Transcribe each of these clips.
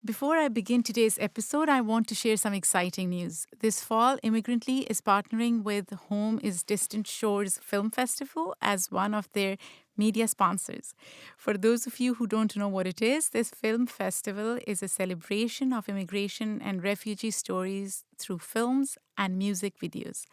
Before I begin today's episode, I want to share some exciting news. This fall, Immigrantly is partnering with Home is Distant Shores Film Festival as one of their media sponsors. For those of you who don't know what it is, this film festival is a celebration of immigration and refugee stories through films and music videos.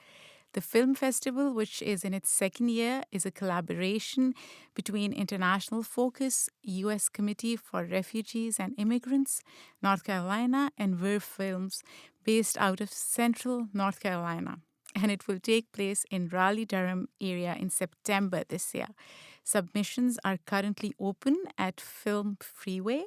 The film festival, which is in its second year, is a collaboration between International Focus, U.S. Committee for Refugees and Immigrants, North Carolina, and Verve Films, based out of Central North Carolina. And it will take place in Raleigh-Durham area in September this year. Submissions are currently open at Film Freeway.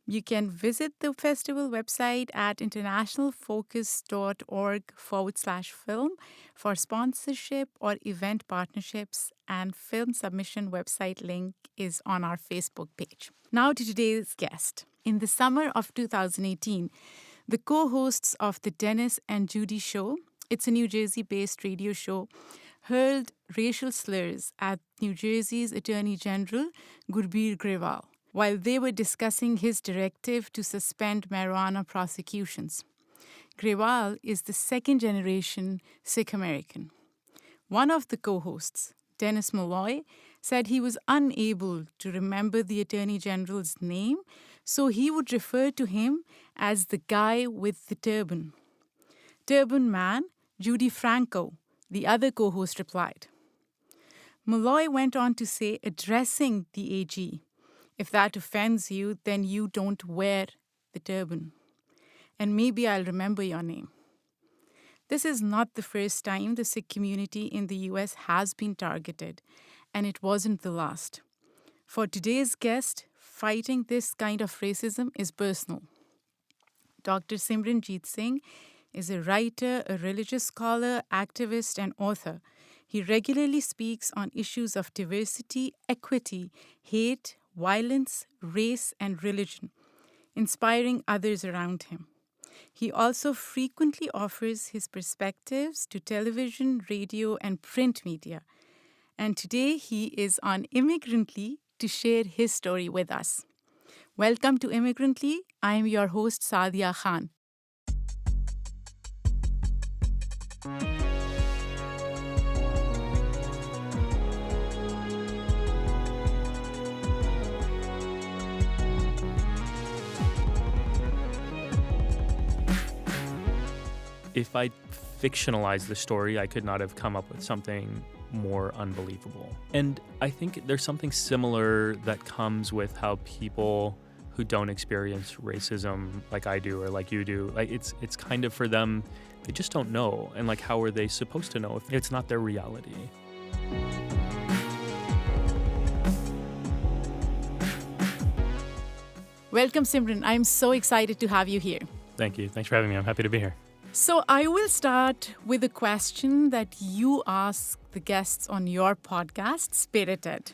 You can visit the festival website at internationalfocus.org/film for sponsorship or event partnerships, and film submission website link is on our Facebook page. Now to today's guest. In the summer of 2018, the co-hosts of the Dennis and Judy Show, it's a New Jersey-based radio show, hurled racial slurs at New Jersey's Attorney General, Gurveer Grewal, while they were discussing his directive to suspend marijuana prosecutions. Grewal is the second-generation Sikh American. One of the co-hosts, Dennis Malloy, said he was unable to remember the Attorney General's name, so he would refer to him as the guy with the turban. Turban man, Judy Franco, the other co-host replied. Malloy went on to say, addressing the AG, if that offends you, then you don't wear the turban. And maybe I'll remember your name. This is not the first time the Sikh community in the US has been targeted, and it wasn't the last. For today's guest, fighting this kind of racism is personal. Dr. Simran Jeet Singh is a writer, a religious scholar, activist, and author. He regularly speaks on issues of diversity, equity, hate, violence, race, and religion, inspiring others around him. He also frequently offers his perspectives to television, radio, and print media. And today he is on Immigrantly to share his story with us. Welcome to Immigrantly. I am your host, Saadia Khan. If I fictionalized the story, I could not have come up with something more unbelievable. And I think there's something similar that comes with how people who don't experience racism like I do or like you do, like it's kind of for them, they just don't know. And like, how are they supposed to know if it's not their reality? Welcome, Simran. I'm so excited to have you here. Thank you. Thanks for having me. I'm happy to be here. So I will start with a question that you ask the guests on your podcast, Spirited.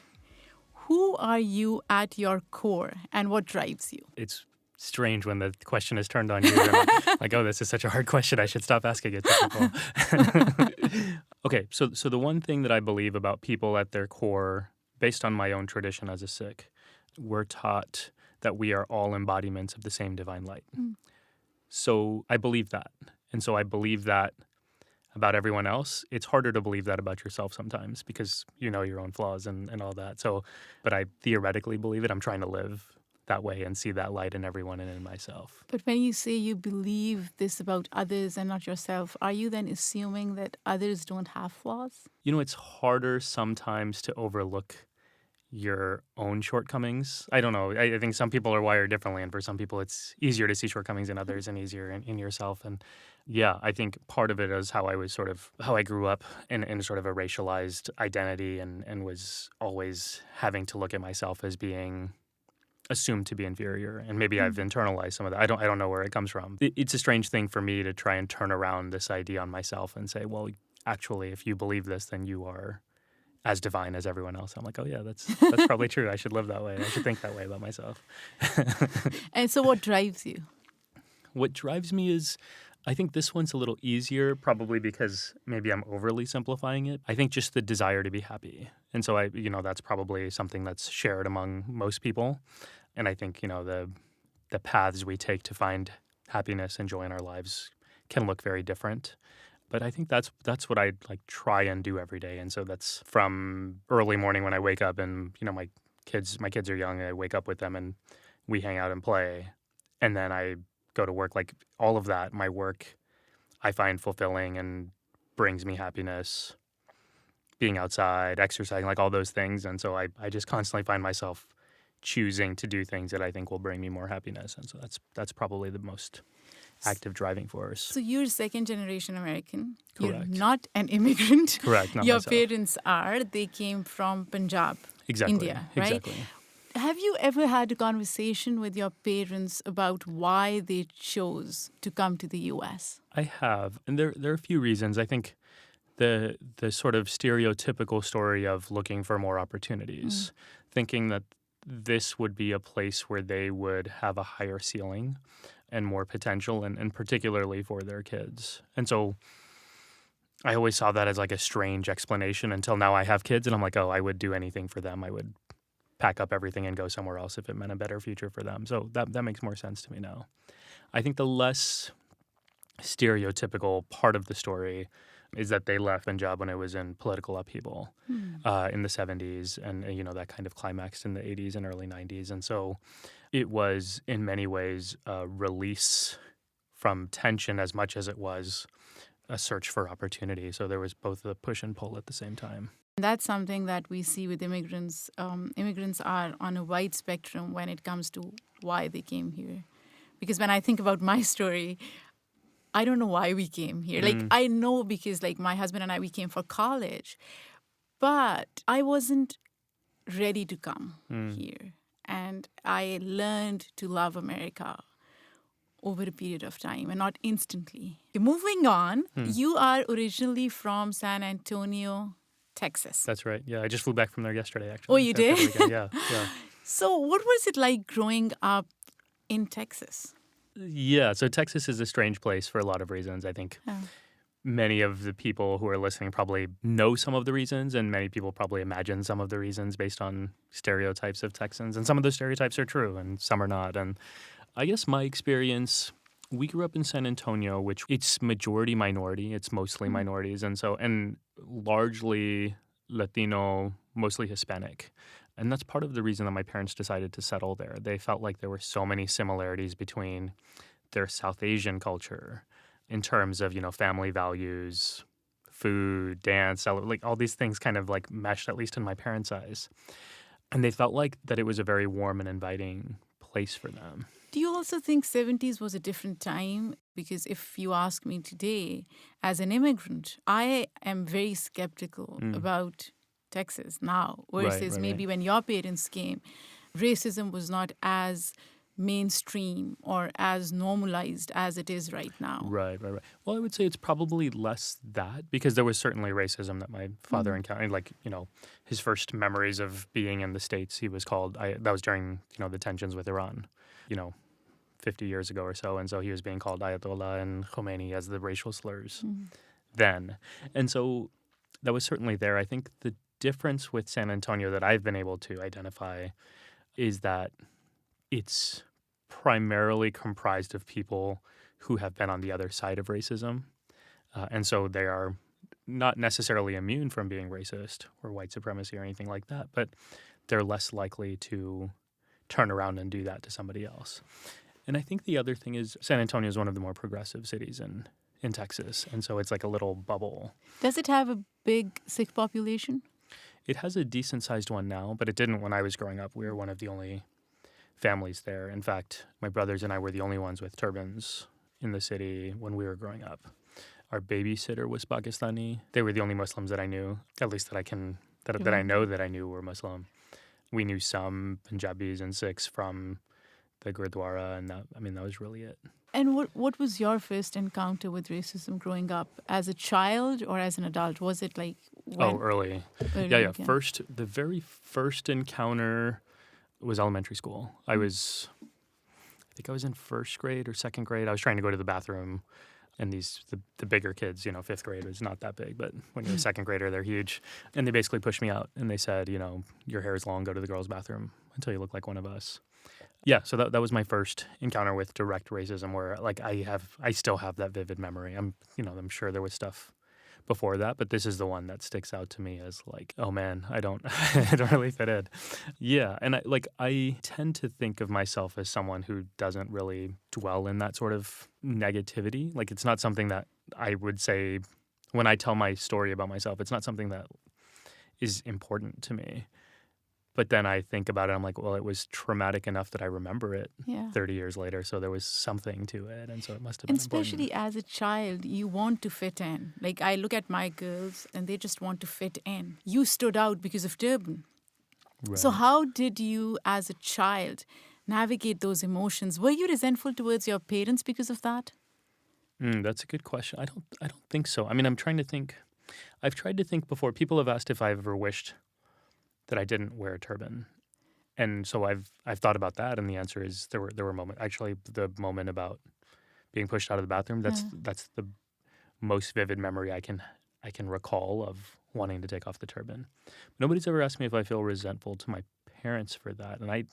Who are you at your core and what drives you? It's strange when the question is turned on you. And like, oh, this is such a hard question. I should stop asking it to people. Okay, so the one thing that I believe about people at their core, based on my own tradition as a Sikh, we're taught that we are all embodiments of the same divine light. So I believe that. And so I believe that about everyone else. It's harder to believe that about yourself sometimes because you know your own flaws and all that. So, but I theoretically believe it. I'm trying to live that way and see that light in everyone and in myself. But when you say you believe this about others and not yourself, are you then assuming that others don't have flaws? You know, it's harder sometimes to overlook your own shortcomings. I don't know. I think some people are wired differently, and for some people it's easier to see shortcomings in others and easier in yourself. And yeah, I think part of it is how I grew up in sort of a racialized identity and was always having to look at myself as being assumed to be inferior. And maybe I've internalized some of that. I don't know where it comes from. It's a strange thing for me to try and turn around this idea on myself and say, well, actually, if you believe this, then you are as divine as everyone else. I'm like, oh yeah, that's probably true. I should live that way. I should think that way about myself. And so what drives you? What drives me is, I think this one's a little easier, probably because maybe I'm overly simplifying it. I think just the desire to be happy. And so that's probably something that's shared among most people. And I think, the the paths we take to find happiness and joy in our lives can look very different. But I think that's what I like try and do every day. And so that's from early morning when I wake up and, my kids are young. I wake up with them and we hang out and play. And then I go to work. Like all of that, my work, I find fulfilling and brings me happiness. Being outside, exercising, like all those things. And so I just constantly find myself choosing to do things that I think will bring me more happiness. And so that's probably the most active driving force. So you're second generation American. Correct. You're not an immigrant. Correct, not Your myself. parents are. They came from Punjab, Exactly. India, right? Exactly. Have you ever had a conversation with your parents about why they chose to come to the U.S.? I have. And there are a few reasons. I think the sort of stereotypical story of looking for more opportunities, thinking that this would be a place where they would have a higher ceiling and more potential, and particularly for their kids. And so I always saw that as like a strange explanation until now I have kids and I'm like, oh, I would do anything for them. I would pack up everything and go somewhere else if it meant a better future for them. So that makes more sense to me now. I think the less stereotypical part of the story is that they left Punjab when it was in political upheaval in the 70s, and that kind of climaxed in the 80s and early 90s. And so it was in many ways a release from tension as much as it was a search for opportunity. So there was both the push and pull at the same time. That's something that we see with immigrants. Immigrants are on a wide spectrum when it comes to why they came here. Because when I think about my story, I don't know why we came here. Like, I know because, like, my husband and I, we came for college. But I wasn't ready to come here. And I learned to love America over a period of time and not instantly. Moving on, you are originally from San Antonio, Texas. That's right. Yeah, I just flew back from there yesterday, actually. Oh, you did? Yeah. So what was it like growing up in Texas? Yeah, so Texas is a strange place for a lot of reasons. I think many of the people who are listening probably know some of the reasons, and many people probably imagine some of the reasons based on stereotypes of Texans. And some of those stereotypes are true, and some are not. And I guess my experience, we grew up in San Antonio, which it's majority minority. It's mostly minorities, and largely Latino, mostly Hispanic. And that's part of the reason that my parents decided to settle there. They felt like there were so many similarities between their South Asian culture in terms of, family values, food, dance, like all these things kind of like meshed, at least in my parents' eyes. And they felt like that it was a very warm and inviting place for them. Do you also think 70s was a different time? Because if you ask me today, as an immigrant, I am very skeptical about Texas now versus maybe when your parents came. Racism was not as mainstream or as normalized as it is right now. Right. Well, I would say it's probably less that, because there was certainly racism that my father encountered. Like, his first memories of being in the States, he was called, that was during, the tensions with Iran, 50 years ago or so. And so he was being called Ayatollah and Khomeini as the racial slurs then. And so that was certainly there. I think the difference with San Antonio that I've been able to identify is that it's primarily comprised of people who have been on the other side of racism. And so they are not necessarily immune from being racist or white supremacy or anything like that, but they're less likely to turn around and do that to somebody else. And I think the other thing is San Antonio is one of the more progressive cities in Texas. And so it's like a little bubble. Does it have a big Sikh population? It has a decent-sized one now, but it didn't when I was growing up. We were one of the only families there. In fact, my brothers and I were the only ones with turbans in the city when we were growing up. Our babysitter was Pakistani. They were the only Muslims that I knew, at least that I know that I knew were Muslim. We knew some Punjabis and Sikhs from the Gurdwara, and that was really it. And what was your first encounter with racism growing up? As a child or as an adult? Was it like early. Yeah. The very first encounter was elementary school. I think I was in first grade or second grade. I was trying to go to the bathroom, and the bigger kids, fifth grade was not that big, but when you're a second grader, they're huge. And they basically pushed me out, and they said, your hair is long, go to the girls' bathroom until you look like one of us. Yeah, so that was my first encounter with direct racism where like I still have that vivid memory. I'm sure there was stuff before that, but this is the one that sticks out to me as like, oh man, I don't I don't really fit in. Yeah, and I tend to think of myself as someone who doesn't really dwell in that sort of negativity. Like it's not something that I would say when I tell my story about myself, it's not something that is important to me. But then I think about it, I'm like, well, it was traumatic enough that I remember it Yeah. 30 years later. So there was something to it. And so it must have And been important. especially as a child, you want to fit in. Like I look at my girls and they just want to fit in. You stood out because of turban. So Right. how did you as a child navigate those emotions? Were you resentful towards your parents because of that? That's a good question. I don't think so. I mean, I'm trying to think. I've tried to think before. People have asked if I've ever wished that I didn't wear a turban. And so I've thought about that, and the answer is there were moments. Actually, the moment about being pushed out of the bathroom, that's the most vivid memory I can recall of wanting to take off the turban. Nobody's ever asked me if I feel resentful to my parents for that, and I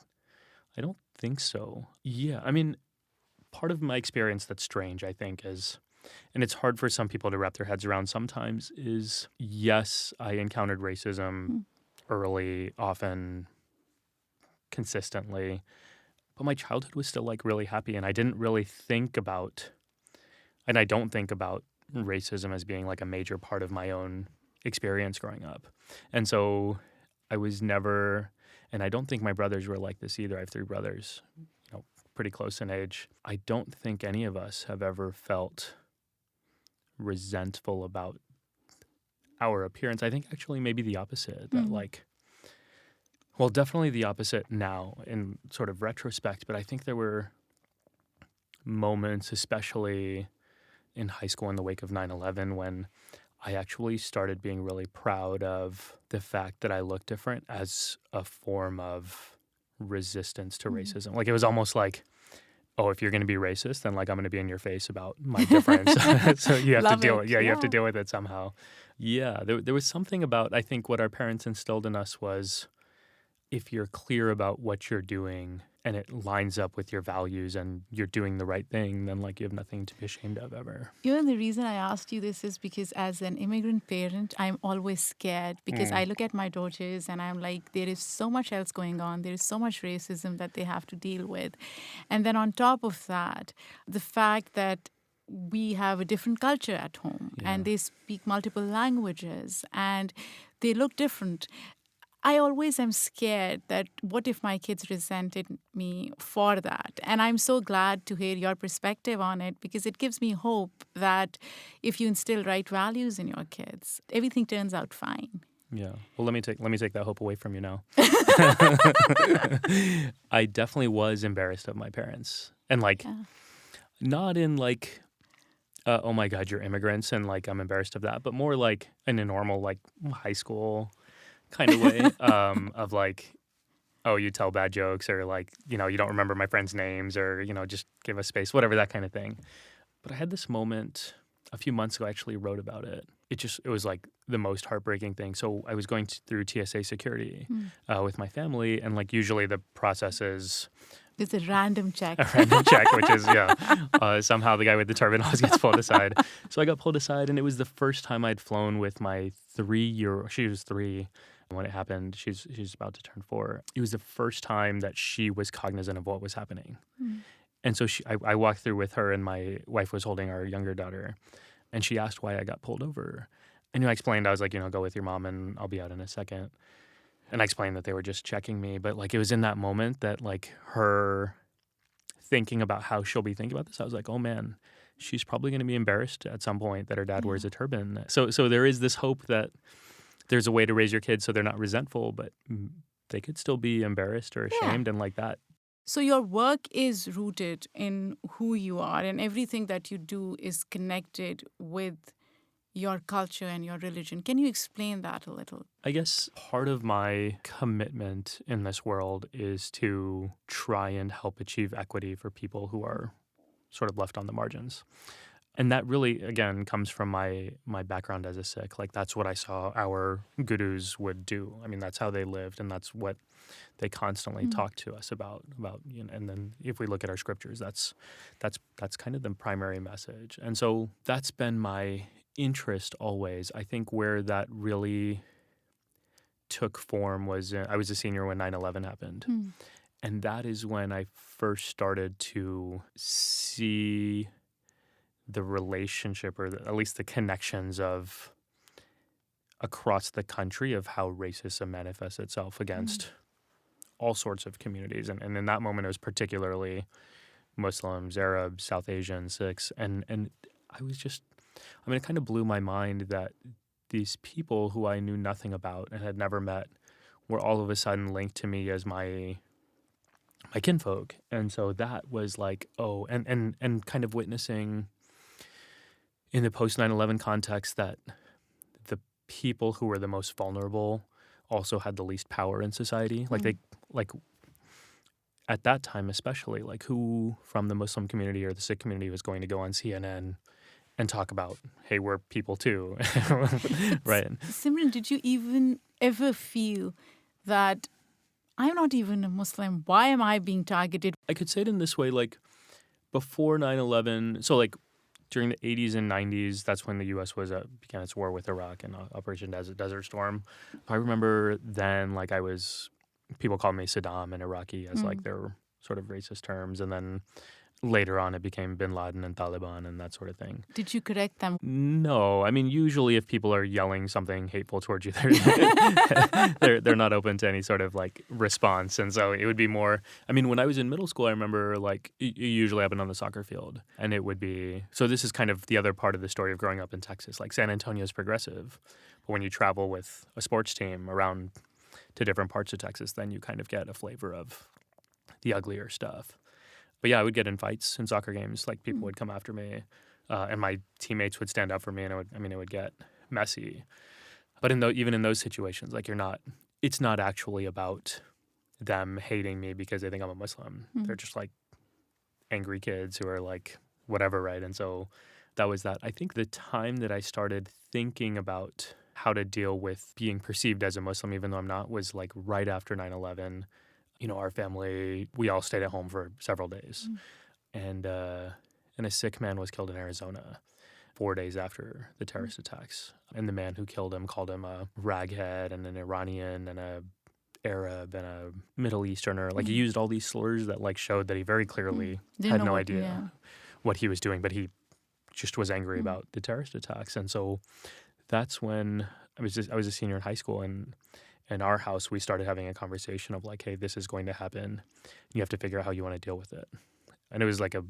don't think so. Yeah, I mean, part of my experience that's strange, I think, is, and it's hard for some people to wrap their heads around sometimes, is yes, I encountered racism Mm. early, often, consistently, but my childhood was still like really happy, and I didn't really think about, and I don't think about racism as being like a major part of my own experience growing up. And so I was never, and I don't think my brothers were like this either. I have three brothers, pretty close in age. I don't think any of us have ever felt resentful about our appearance. I think actually maybe the opposite, that like, well, definitely the opposite now in sort of retrospect, but I think there were moments, especially in high school in the wake of 9/11, when I actually started being really proud of the fact that I looked different as a form of resistance to racism. Like it was almost like, oh, if you're going to be racist, then like I'm going to be in your face about my difference. So you have to Love deal it. with, yeah, you have to Yeah. deal with it somehow. Yeah, there was something about, I think what our parents instilled in us was, if you're clear about what you're doing and it lines up with your values and you're doing the right thing, then like you have nothing to be ashamed of ever. The reason I asked you this is because as an immigrant parent, I'm always scared because I look at my daughters and I'm like, there is so much else going on. There is so much racism that they have to deal with. And then on top of that, the fact that we have a different culture at home and Yeah. they speak multiple languages and they look different. I always am scared that what if my kids resented me for that? And I'm so glad to hear your perspective on it because it gives me hope that if you instill right values in your kids, everything turns out fine. Yeah. Well, let me take that hope away from you now. I definitely was embarrassed of my parents, and like Yeah. not in like, oh my God, you're immigrants, and like I'm embarrassed of that, but more like in a normal like high school kind of way, of like, oh, you tell bad jokes, or like, you don't remember my friends' names, or just give us space, whatever, that kind of thing. But I had this moment a few months ago. I actually wrote about it. It was like the most heartbreaking thing. So I was going through TSA security with my family, and like usually the process is It's a random check. a random check, which is somehow the guy with the turban always gets pulled aside. So I got pulled aside, and it was the first time I'd flown with my 3-year. She was 3 when it happened. She's about to turn 4. It was the first time that she was cognizant of what was happening. And so I walked through with her, and my wife was holding our younger daughter, and she asked why I got pulled over. And I explained, I was like, go with your mom and I'll be out in a second. And I explained that they were just checking me. But like it was in that moment that like her thinking about how she'll be thinking about this, I was like, oh man, she's probably going to be embarrassed at some point that her dad wears a turban. So there is this hope that there's a way to raise your kids so they're not resentful, but they could still be embarrassed or ashamed, and like that. So your work is rooted in who you are, and everything that you do is connected with your culture and your religion. Can you explain that a little? I guess part of my commitment in this world is to try and help achieve equity for people who are sort of left on the margins. And that really, again, comes from my background as a Sikh. Like, that's what I saw our gurus would do. I mean, that's how they lived, and that's what they constantly talk to us about. And then if we look at our scriptures, that's kind of the primary message. And so that's been my interest always. I think where that really took form was I was a senior when 9/11 happened. And that is when I first started to see the relationship, or at least the connections of across the country, of how racism manifests itself against all sorts of communities. And in that moment, it was particularly Muslims, Arabs, South Asians, Sikhs. And I was just, I mean, it kind of blew my mind that these people who I knew nothing about and had never met were all of a sudden linked to me as my kinfolk. And so that was like, oh, and kind of witnessing in the post 9/11 context that the people who were the most vulnerable also had the least power in society. Like at that time, especially, like, who from the Muslim community or the Sikh community was going to go on CNN and talk about, hey, we're people too, right? Simran, did you even ever feel that I'm not even a Muslim? Why am I being targeted? I could say it in this way, like, before 9/11, so like during the 80s and 90s, that's when the U.S. began its war with Iraq and Operation Desert Storm. I remember then, like, people called me Saddam and Iraqi as like their sort of racist terms. And then later on, it became Bin Laden and Taliban and that sort of thing. Did you correct them? No, I mean, usually if people are yelling something hateful towards you, they're not open to any sort of like response. And so it would be more, I mean, when I was in middle school, I remember like it usually happened on the soccer field. And it would be, so this is kind of the other part of the story of growing up in Texas. Like, San Antonio is progressive, but when you travel with a sports team around to different parts of Texas, then you kind of get a flavor of the uglier stuff. But yeah, I would get in fights in soccer games. Like, people would come after me, and my teammates would stand up for me, and it would get messy. But even in those situations, like, it's not actually about them hating me because they think I'm a Muslim. They're just like angry kids who are like whatever, right? And so that was that. I think the time that I started thinking about how to deal with being perceived as a Muslim, even though I'm not, was like right after 9/11. You know, our family, we all stayed at home for several days. And a Sikh man was killed in Arizona 4 days after the terrorist attacks. And the man who killed him called him a raghead and an Iranian and a Arab and a Middle Easterner. Like, he used all these slurs that like showed that he very clearly had no idea what he was doing, but he just was angry about the terrorist attacks. And so that's when I was a senior in high school, and in our house, we started having a conversation of like, hey, this is going to happen. You have to figure out how you want to deal with it. And it was like it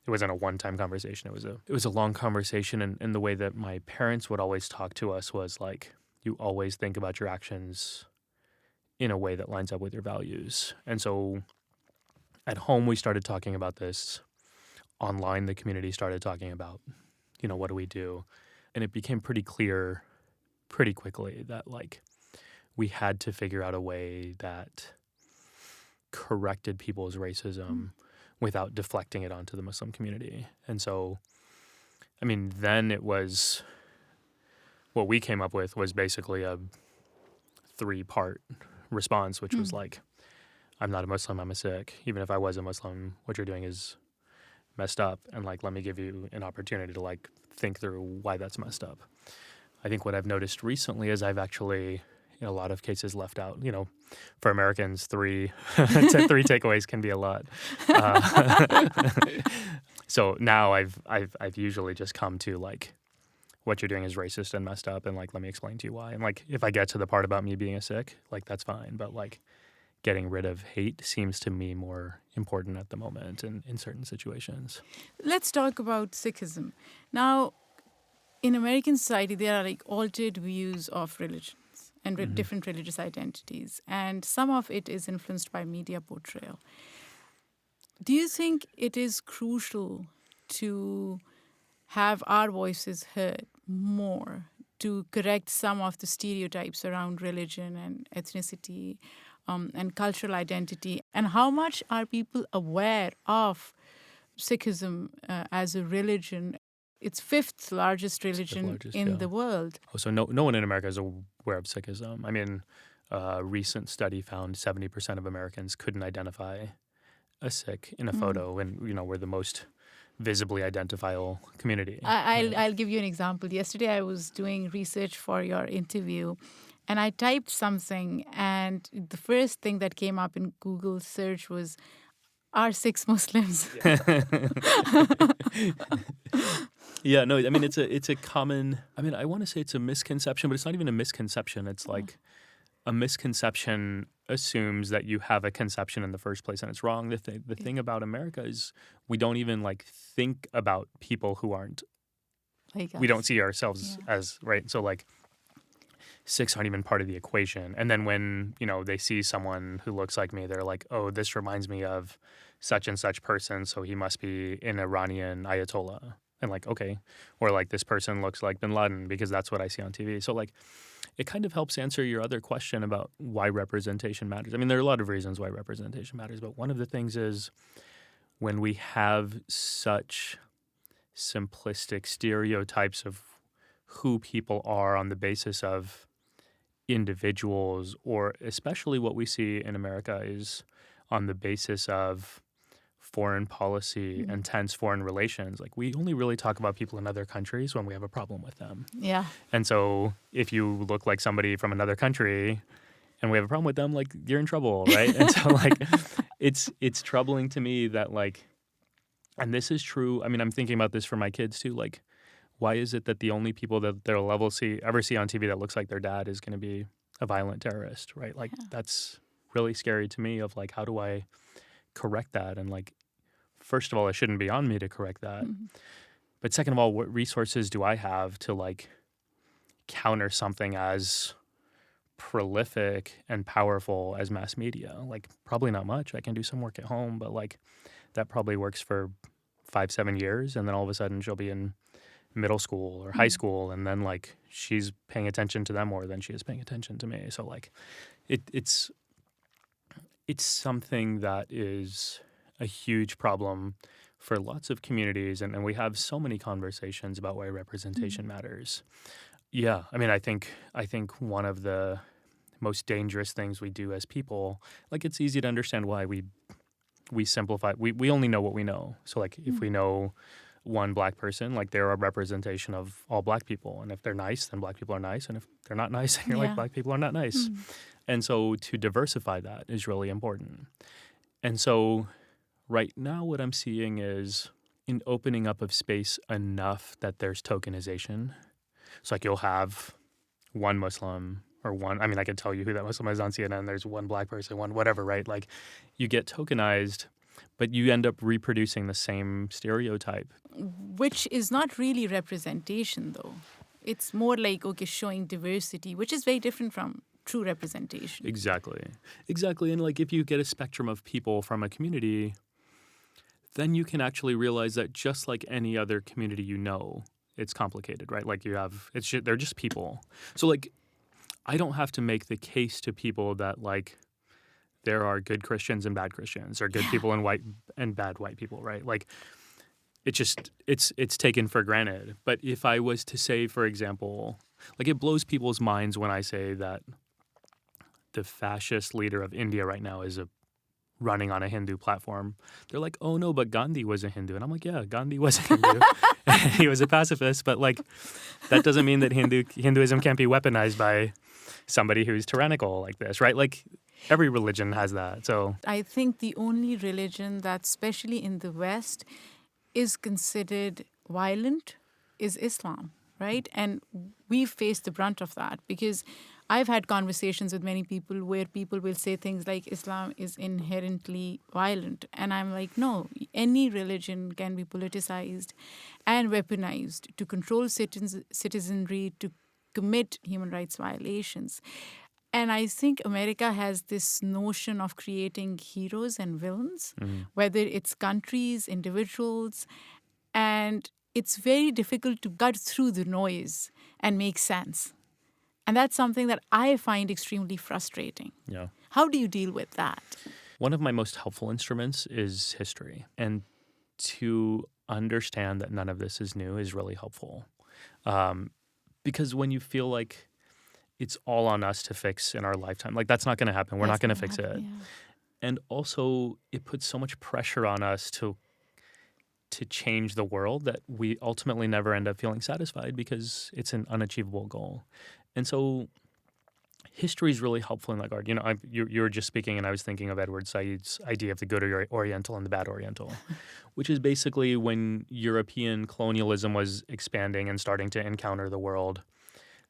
wasn't a one-time conversation. It was a long conversation. And the way that my parents would always talk to us was like, you always think about your actions in a way that lines up with your values. And so at home, we started talking about this. Online, the community started talking about, you know, what do we do? And it became pretty clear pretty quickly that like we had to figure out a way that corrected people's racism without deflecting it onto the Muslim community. And so, I mean, then it was, what we came up with was basically a 3-part response, which was like, I'm not a Muslim, I'm a Sikh. Even if I was a Muslim, what you're doing is messed up. And like, let me give you an opportunity to like think through why that's messed up. I think what I've noticed recently is I've actually, in a lot of cases, left out, you know, for Americans, 3 takeaways can be a lot. So now I've usually just come to like, what you're doing is racist and messed up, and like, let me explain to you why. And like, if I get to the part about me being a Sikh, like, that's fine. But like, getting rid of hate seems to me more important at the moment in certain situations. Let's talk about Sikhism. Now, in American society, there are like altered views of religions and different religious identities, and some of it is influenced by media portrayal. Do you think it is crucial to have our voices heard more to correct some of the stereotypes around religion and ethnicity and cultural identity? And how much are people aware of Sikhism as a religion? It's fifth largest It's the fifth religion largest, in yeah. the world. Oh, so no one in America is aware of Sikhism. I mean, a recent study found 70% of Americans couldn't identify a Sikh in a photo, and we're the most visibly identifiable community. I'll give you an example. Yesterday, I was doing research for your interview, and I typed something, and the first thing that came up in Google search was, "Are Sikhs Muslims?" Yeah, no, I mean it's a common. I mean, I want to say it's a misconception, but it's not even a misconception. It's like a misconception assumes that you have a conception in the first place, and it's wrong. The thing about America is we don't even like think about people who aren't. Like We don't us. see ourselves as right. So like Sikhs aren't even part of the equation. And then when they see someone who looks like me, they're like, "Oh, this reminds me of such and such person, so he must be an Iranian Ayatollah." And like, okay, or like this person looks like Bin Laden because that's what I see on TV. So like, it kind of helps answer your other question about why representation matters. I mean, there are a lot of reasons why representation matters, but one of the things is when we have such simplistic stereotypes of who people are on the basis of individuals, or especially what we see in America is on the basis of foreign policy and tense foreign relations. Like we only really talk about people in other countries when we have a problem with them. Yeah. And so if you look like somebody from another country and we have a problem with them, like you're in trouble, right? And so like it's troubling to me that like, and this is true. I mean, I'm thinking about this for my kids too. Like, why is it that the only people that they'll ever see on TV that looks like their dad is going to be a violent terrorist, right? Like that's really scary to me. Of like, how do I correct that? And like, first of all, it shouldn't be on me to correct that. But second of all, what resources do I have to like counter something as prolific and powerful as mass media? Like probably not much. I can do some work at home, but like that probably works for 5-7 years, and then all of a sudden she'll be in middle school or high school, and then like she's paying attention to them more than she is paying attention to me. So like it's something that is a huge problem for lots of communities, and we have so many conversations about why representation matters. Yeah, I mean, I think one of the most dangerous things we do as people, like it's easy to understand why we simplify. We only know what we know. So like if we know one black person, like they're a representation of all black people, and if they're nice, then black people are nice, and if they're not nice, then you're like black people are not nice. And so to diversify that is really important. And so right now what I'm seeing is an opening up of space enough that there's tokenization. So like you'll have one Muslim or one, I mean, I could tell you who that Muslim is on CNN. There's one black person, one whatever, right? Like you get tokenized, but you end up reproducing the same stereotype. Which is not really representation, though. It's more like, okay, showing diversity, which is very different from true representation. Exactly. And like if you get a spectrum of people from a community, then you can actually realize that just like any other community it's complicated, right? Like they're just people. So like I don't have to make the case to people that like there are good Christians and bad Christians, or good people and white and bad white people, right? Like it's taken for granted. But if I was to say, for example, like it blows people's minds when I say that the fascist leader of India right now is running on a Hindu platform. They're like, "Oh no, but Gandhi was a Hindu." And I'm like, "Yeah, Gandhi was a Hindu. He was a pacifist, but like that doesn't mean that Hinduism can't be weaponized by somebody who's tyrannical like this, right?" Like every religion has that. So I think the only religion that, especially in the West, is considered violent is Islam, right? And we've faced the brunt of that, because I've had conversations with many people where people will say things like Islam is inherently violent. And I'm like, no, any religion can be politicized and weaponized to control citizenry, to commit human rights violations. And I think America has this notion of creating heroes and villains, whether it's countries, individuals, and it's very difficult to cut through the noise and make sense. And that's something that I find extremely frustrating. yeah. How do you deal with that? One of my most helpful instruments is history. And to understand that none of this is new is really helpful. Because when you feel like it's all on us to fix in our lifetime, like that's not going to happen. We're not going to fix it. Yeah. And also, it puts so much pressure on us to change the world that we ultimately never end up feeling satisfied because it's an unachievable goal. And so history is really helpful in that regard. You were just speaking, and I was thinking of Edward Said's idea of the good Oriental and the bad Oriental, which is basically when European colonialism was expanding and starting to encounter the world,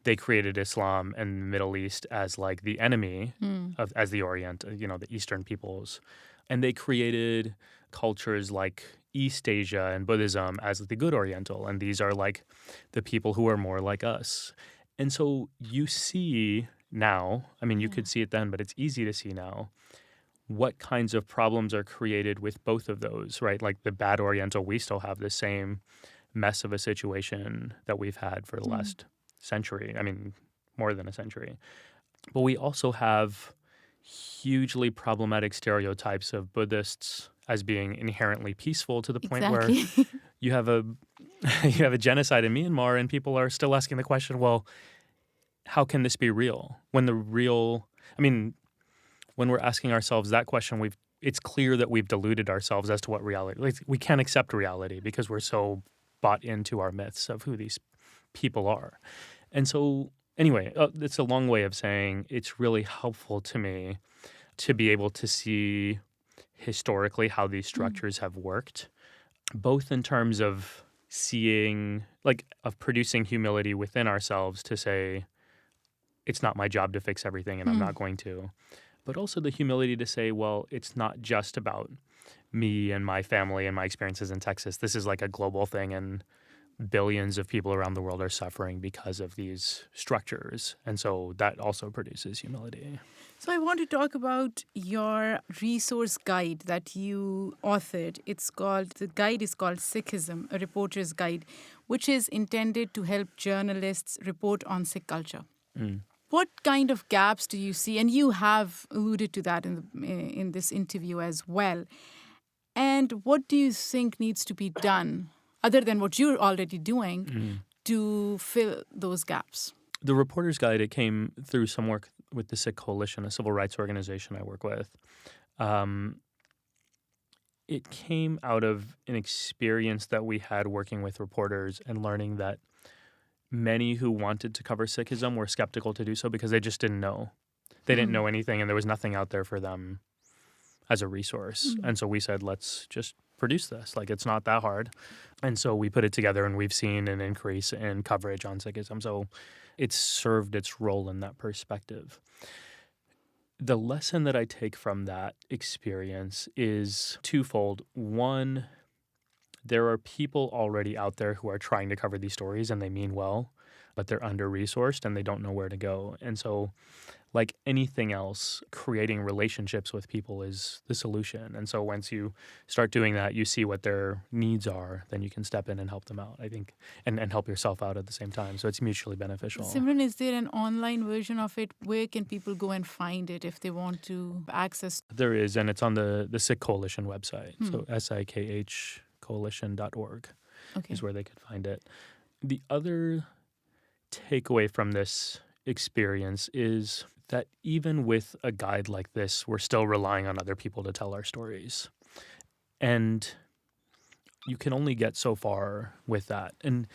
they created Islam and the Middle East as like the enemy as the Orient, the Eastern peoples. And they created cultures like East Asia and Buddhism as the good Oriental. And these are like the people who are more like us. And so you see now, I mean, you could see it then, but it's easy to see now, what kinds of problems are created with both of those, right? Like the bad Oriental, we still have the same mess of a situation that we've had for the last century. I mean, more than a century. But we also have hugely problematic stereotypes of Buddhists as being inherently peaceful to the point where you have a genocide in Myanmar and people are still asking the question, well, how can this be real? When we're asking ourselves that question, it's clear that we've deluded ourselves as to what reality. Like, we can't accept reality because we're so bought into our myths of who these people are. And so, anyway, it's a long way of saying it's really helpful to me to be able to see historically how these structures have worked, both in terms of seeing, like, of producing humility within ourselves to say, it's not my job to fix everything and I'm not going to. But also the humility to say, well, it's not just about me and my family and my experiences in Texas. This is like a global thing, and billions of people around the world are suffering because of these structures. And so that also produces humility. So I want to talk about your resource guide that you authored. The guide is called Sikhism, a reporter's guide, which is intended to help journalists report on Sikh culture. What kind of gaps do you see? And you have alluded to that in this interview as well. And what do you think needs to be done, other than what you're already doing, to fill those gaps? The Reporter's Guide, it came through some work with the Sikh Coalition, a civil rights organization I work with. It came out of an experience that we had working with reporters and learning that many who wanted to cover Sikhism were skeptical to do so because they just didn't know. They didn't know anything, and there was nothing out there for them as a resource. And so we said, let's just produce this. Like, it's not that hard. And so we put it together, and we've seen an increase in coverage on Sikhism. So it's served its role in that perspective. The lesson that I take from that experience is twofold. One, there are people already out there who are trying to cover these stories and they mean well, but they're under-resourced and they don't know where to go. And so, like anything else, creating relationships with people is the solution. And so once you start doing that, you see what their needs are, then you can step in and help them out, I think, and help yourself out at the same time. So it's mutually beneficial. Simran, is there an online version of it? Where can people go and find it if they want to access? There is, and it's on the Sikh Coalition website. So SIKH coalition.org is where they could find it. The other takeaway from this experience is that even with a guide like this, we're still relying on other people to tell our stories. And you can only get so far with that. And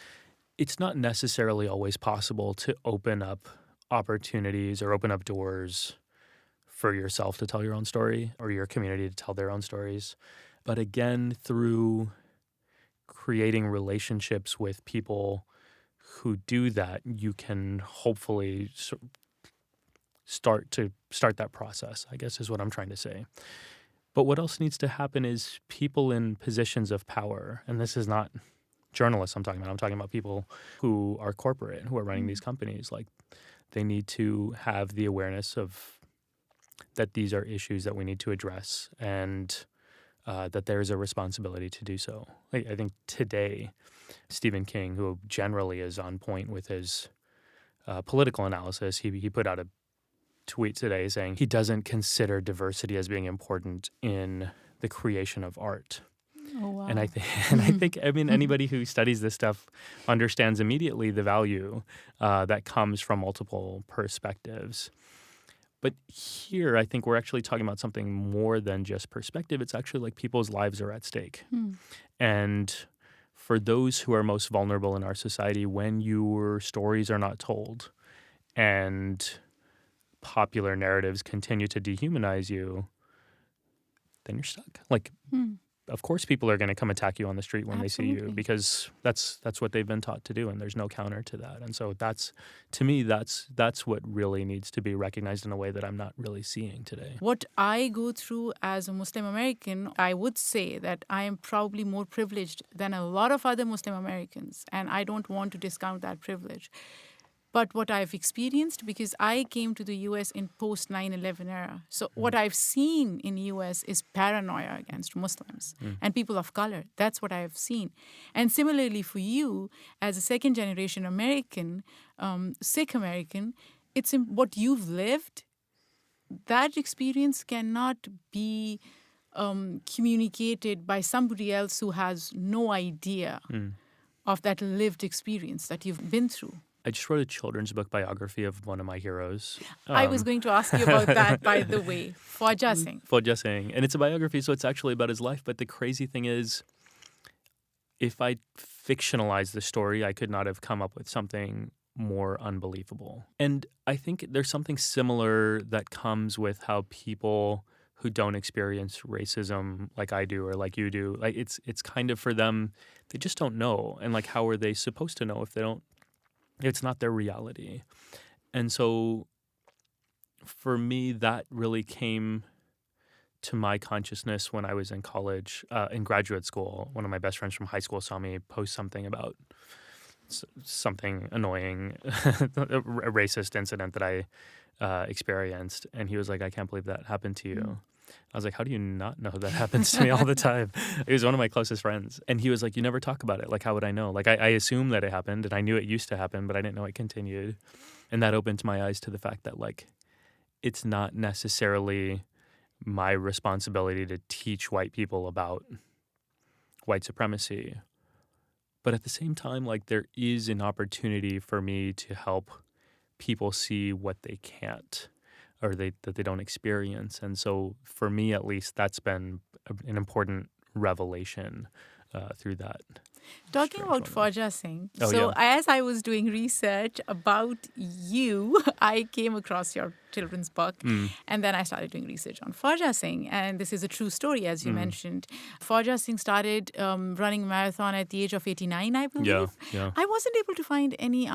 it's not necessarily always possible to open up opportunities or open up doors for yourself to tell your own story or your community to tell their own stories. But again, through creating relationships with people who do that, you can hopefully start that process, I guess is what I'm trying to say. But what else needs to happen is people in positions of power, and this is not journalists I'm talking about people who are corporate, who are running these companies, like they need to have the awareness of that these are issues that we need to address and that there is a responsibility to do so. I think today, Stephen King, who generally is on point with his political analysis, he put out a tweet today saying he doesn't consider diversity as being important in the creation of art. Oh, wow. And I mean, anybody who studies this stuff understands immediately the value that comes from multiple perspectives. But here, I think we're actually talking about something more than just perspective. It's actually like people's lives are at stake. And for those who are most vulnerable in our society, when your stories are not told and popular narratives continue to dehumanize you, then you're stuck. Like, of course, people are going to come attack you on the street when they see you Absolutely. because that's what they've been taught to do, and there's no counter to that. And so that's, to me, that's what really needs to be recognized in a way that I'm not really seeing today. What I go through as a Muslim American, I would say that I am probably more privileged than a lot of other Muslim Americans, and I don't want to discount that privilege. But what I've experienced, because I came to the US in post 9/11 era. So what I've seen in US is paranoia against Muslims and people of color. That's what I've seen. And similarly for you, as a second generation American, Sikh American, it's in what you've lived. That experience cannot be communicated by somebody else who has no idea of that lived experience that you've been through. I just wrote a children's book biography of one of my heroes. I was going to ask you about that, by the way. Fauja Singh. Fauja Singh. And it's a biography, so it's actually about his life. But the crazy thing is, if I fictionalized the story, I could not have come up with something more unbelievable. And I think there's something similar that comes with how people who don't experience racism like I do or like you do, like it's kind of for them, they just don't know. And like, how are they supposed to know if it's not their reality? And so for me, that really came to my consciousness when I was in college, in graduate school. One of my best friends from high school saw me post something about something annoying, a racist incident that I experienced. And he was like, I can't believe that happened to you. I was like, how do you not know that happens to me all the time? He was one of my closest friends. And he was like, you never talk about it. Like, how would I know? Like, I assume that it happened and I knew it used to happen, but I didn't know it continued. And that opened my eyes to the fact that, like, it's not necessarily my responsibility to teach white people about white supremacy. But at the same time, like, there is an opportunity for me to help people see what they can't or that they don't experience. And so for me, at least, that's been an important revelation through that. Talking about Fauja Singh, Oh, so yeah. as I was doing research about you, I came across your children's book, and then I started doing research on Fauja Singh. And this is a true story, as you mentioned. Fauja Singh started running a marathon at the age of 89, I believe. Yeah. I wasn't able to find any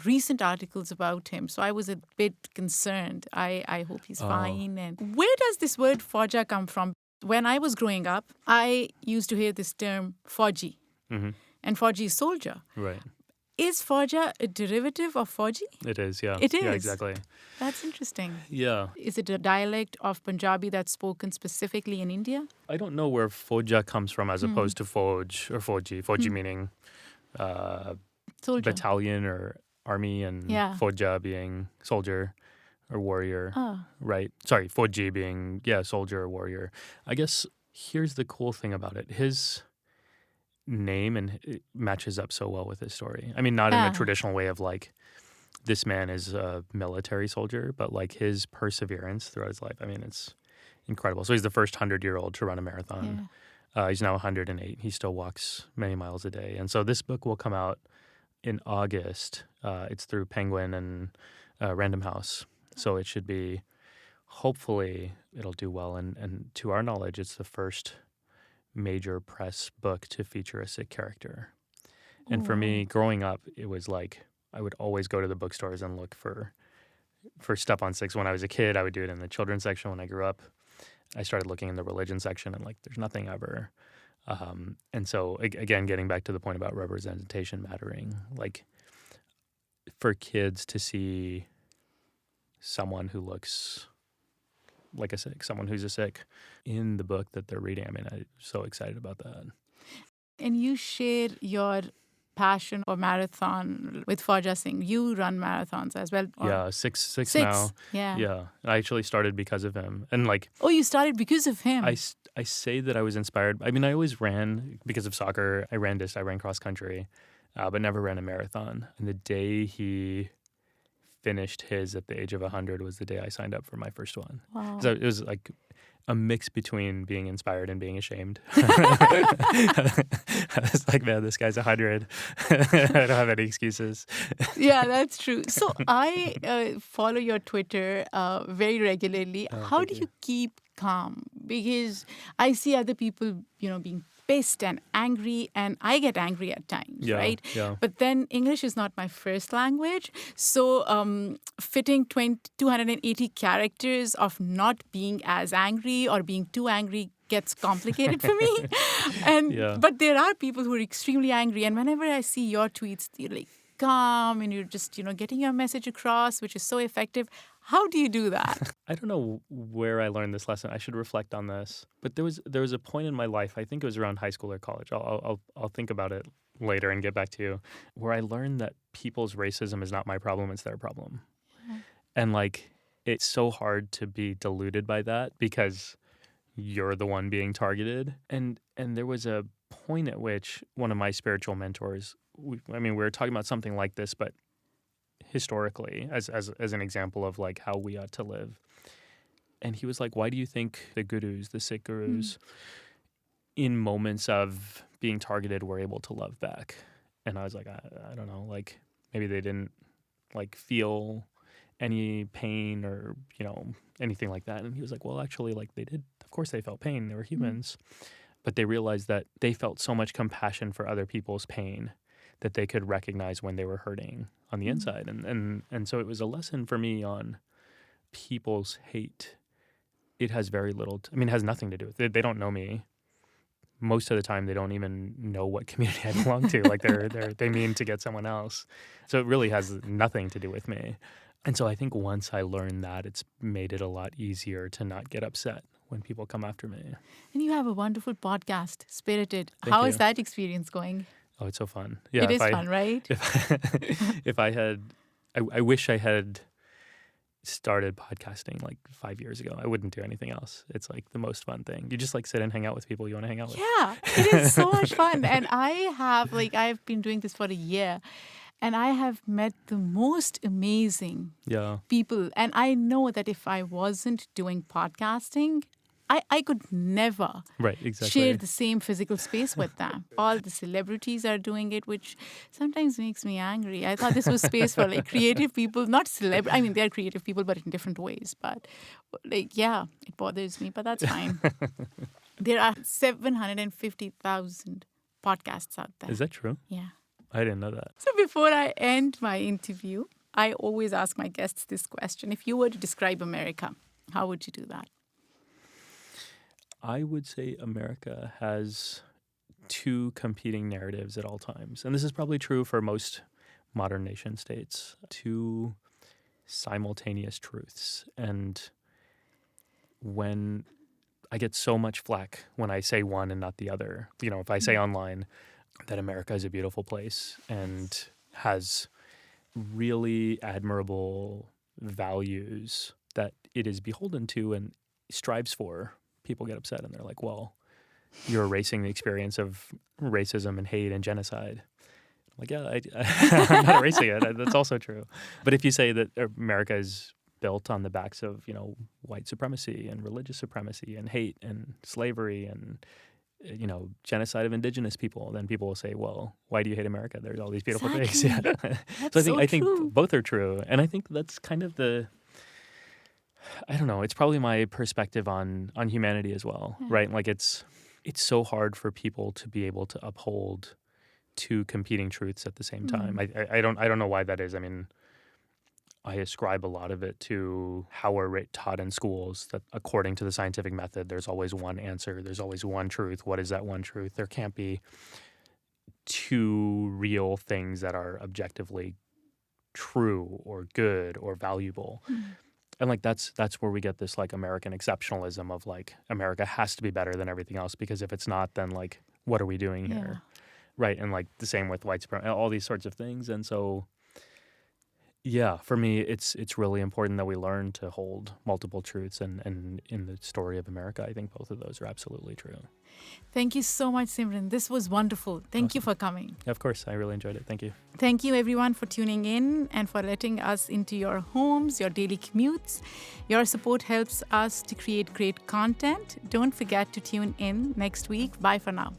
recent articles about him, so I was a bit concerned. I hope he's fine. And where does this word Fauja come from? When I was growing up, I used to hear this term Fauji. And Fauji is soldier. Right. Is Fauja a derivative of Fauji? It is, yeah. It is. Yeah, exactly. That's interesting. Yeah. Is it a dialect of Punjabi that's spoken specifically in India? I don't know where Fauja comes from as opposed to Fauj or Fauji. Fauji meaning Soldier. battalion or army, and Fauja being soldier or warrior. Right. Sorry, Fauji being, soldier or warrior. I guess here's the cool thing about it. His name and it matches up so well with his story. I mean, not in a traditional way of like, this man is a military soldier, but like his perseverance throughout his life. I mean, it's incredible. So he's the first 100-year-old to run a marathon. He's now 108. He still walks many miles a day. And so this book will come out in August. It's through Penguin and Random House. So it should be, hopefully, it'll do well. And to our knowledge, it's the first major press book to feature a Sikh character. And for me, growing up, it was like I would always go to the bookstores and look for stuff on Sikhs. When I was a kid, I would do it in the children's section. When I grew up, I started looking in the religion section, and like, there's nothing ever. And so, again, getting back to the point about representation mattering, like, for kids to see someone who looks like a Sikh, someone who's a Sikh in the book that they're reading. I mean, I'm so excited about that. And you share your passion for marathon with Fauja Singh. You run marathons as well. Yeah, six now. Yeah. Yeah, I actually started because of him. And like, Oh, you started because of him. I say that I was inspired. I mean, I always ran because of soccer. I ran cross country, but never ran a marathon. And the day he finished his at the age of 100 was the day I signed up for my first one. Wow. So it was like a mix between being inspired and being ashamed. I was like, man, this guy's 100. I don't have any excuses. Yeah, that's true. So I follow your Twitter very regularly. How do you keep calm? Because I see other people, being pissed and angry, and I get angry at times, right? Yeah. But then English is not my first language. So fitting 280 characters of not being as angry or being too angry gets complicated for me. But there are people who are extremely angry. And whenever I see your tweets, you're like calm and you're just, getting your message across, which is so effective. How do you do that? I don't know where I learned this lesson. I should reflect on this. But there was a point in my life, I think it was around high school or college. I'll think about it later and get back to you, where I learned that people's racism is not my problem, it's their problem. Yeah. And like, it's so hard to be deluded by that because you're the one being targeted. And there was a point at which one of my spiritual mentors, we were talking about something like this, but historically as an example of like how we ought to live. And he was like, why do you think the gurus, the Sikh gurus, in moments of being targeted were able to love back? And I was like, I don't know, like maybe they didn't like feel any pain or, anything like that. And he was like, well, actually, like they did. Of course they felt pain. They were humans. But they realized that they felt so much compassion for other people's pain that they could recognize when they were hurting on the inside. And so it was a lesson for me on people's hate. It has very little, it has nothing to do with it. They don't know me. Most of the time, they don't even know what community I belong to. Like they mean to get someone else. So it really has nothing to do with me. And so I think once I learned that, it's made it a lot easier to not get upset when people come after me. And you have a wonderful podcast, Spirited. Thank How you. is that experience going? Oh, it's so fun. Yeah, it is fun, right? If I had, I wish I had started podcasting like 5 years ago. I wouldn't do anything else. It's like the most fun thing. You just like sit and hang out with people you want to hang out with. Yeah, it is so much fun. And I've been doing this for a year. And I have met the most amazing people. And I know that if I wasn't doing podcasting, I could never share the same physical space with them. All the celebrities are doing it, which sometimes makes me angry. I thought this was space for like creative people, not celebrities. They're creative people, but in different ways. But it bothers me, but that's fine. There are 750,000 podcasts out there. Is that true? Yeah. I didn't know that. So before I end my interview, I always ask my guests this question. If you were to describe America, how would you do that? I would say America has two competing narratives at all times. And this is probably true for most modern nation states. Two simultaneous truths. And when I get so much flack when I say one and not the other, if I say online that America is a beautiful place and has really admirable values that it is beholden to and strives for, people get upset and they're like, well, you're erasing the experience of racism and hate and genocide. I'm like, yeah, I'm not erasing it. That's also true. But if you say that America is built on the backs of, white supremacy and religious supremacy and hate and slavery and, genocide of indigenous people, then people will say, well, why do you hate America? There's all these beautiful things. Yeah. So I think both are true. And I think that's kind of I don't know, it's probably my perspective on humanity as well, right? Like it's so hard for people to be able to uphold two competing truths at the same time. I don't know why that is. I ascribe a lot of it to how we're taught in schools that according to the scientific method, there's always one answer. There's always one truth. What is that one truth? There can't be two real things that are objectively true or good or valuable. And like that's where we get this like American exceptionalism of like America has to be better than everything else because if it's not, then like what are we doing here? Right, and like the same with white supremacy, all these sorts of things. And so, yeah, for me, it's really important that we learn to hold multiple truths. And in the story of America, I think both of those are absolutely true. Thank you so much, Simran. This was wonderful. Thank you Awesome. for coming. Of course, I really enjoyed it. Thank you. Thank you, everyone, for tuning in and for letting us into your homes, your daily commutes. Your support helps us to create great content. Don't forget to tune in next week. Bye for now.